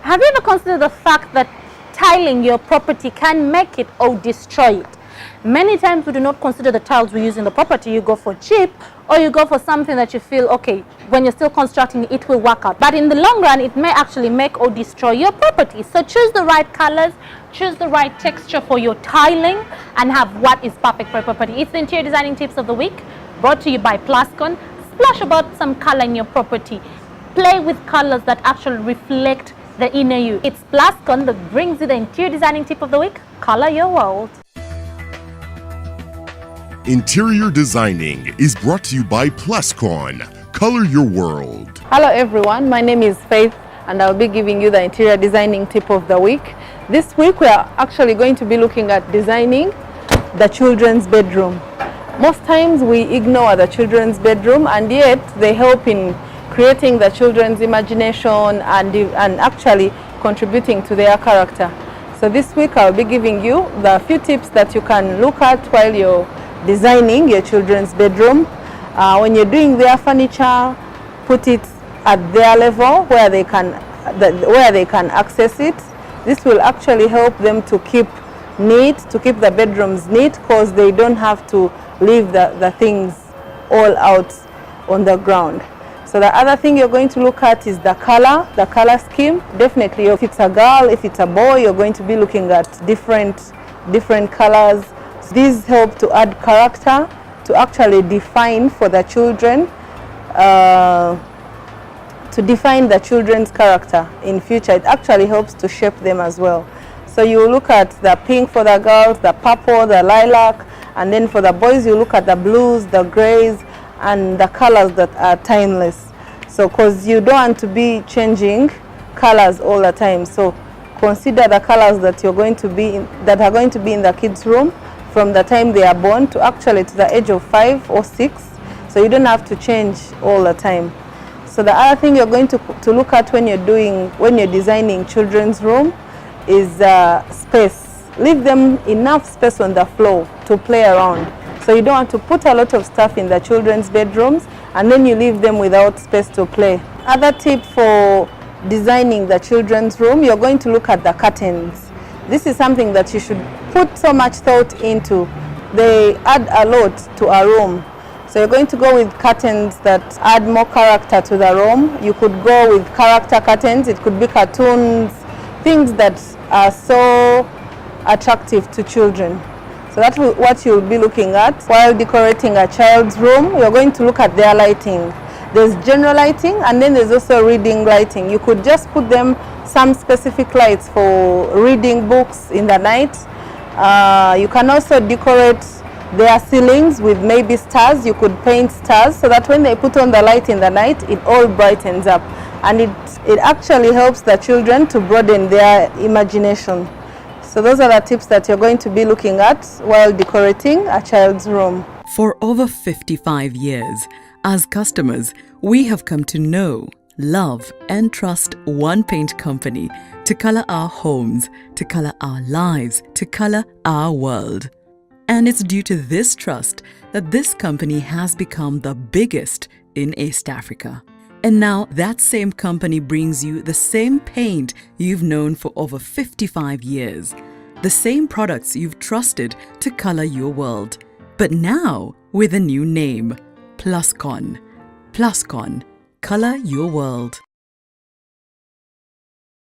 Have you ever considered the fact that tiling your property can make it or destroy it? Many times we do not consider the tiles we use in the property. You go for cheap, or you go for something that you feel, okay, when you're still constructing it will work out. But in the long run, it may actually make or destroy your property. So choose the right colors, choose the right texture for your tiling, and have what is perfect for your property. It's the interior designing tips of the week, brought to you by Plascon. Splash about some color in your property. Play with colors that actually reflect the inner you. It's Plascon that brings you the interior designing tip of the week. Color your world. Interior designing is brought to you by Plascon. Color your world. Hello everyone, my name is Faith and I'll be giving you the interior designing tip of the week. This week we are actually going to be looking at designing the children's bedroom. Most times we ignore the children's bedroom, and yet they help in creating the children's imagination and actually contributing to their character. So this week I'll be giving you the few tips that you can look at while you're designing your children's bedroom. When you're doing their furniture, put it at their level where they can access it. This will actually help them to keep neat, to keep the bedrooms neat, because they don't have to leave the things all out on the ground. So the other thing you're going to look at is the color scheme. Definitely, if it's a girl, if it's a boy, you're going to be looking at different colors. So these help to add character, to actually define for the children, to define the children's character in future. It actually helps to shape them as well. So you look at the pink for the girls, the purple, the lilac, and then for the boys you look at the blues, the grays, and the colors that are timeless. So because you don't want to be changing colors all the time, so consider the colors that you're going to be that are going to be in the kids' room from the time they are born to actually to the age of 5 or 6. So you don't have to change all the time. So the other thing you're going to look at when you're designing children's room is space. Leave them enough space on the floor to play around. So you don't want to put a lot of stuff in the children's bedrooms and then you leave them without space to play. Other tip for designing the children's room, you're going to look at the curtains. This is something that you should put so much thought into. They add a lot to a room. So you're going to go with curtains that add more character to the room. You could go with character curtains. It could be cartoons, things that are so attractive to children. So that's what you'll be looking at while decorating a child's room. You're going to look at their lighting. There's general lighting and then there's also reading lighting. You could just put them some specific lights for reading books in the night. You can also decorate their ceilings with maybe stars. You could paint stars so that when they put on the light in the night, it all brightens up. And it actually helps the children to broaden their imagination. So those are the tips that you're going to be looking at while decorating a child's room. For over 55 years, as customers, we have come to know, love and trust one paint company to color our homes, to color our lives, to color our world. And it's due to this trust that this company has become the biggest in East Africa. And now that same company brings you the same paint you've known for over 55 years, the same products you've trusted to color your world, but now with a new name, Plascon. Plascon, color your world.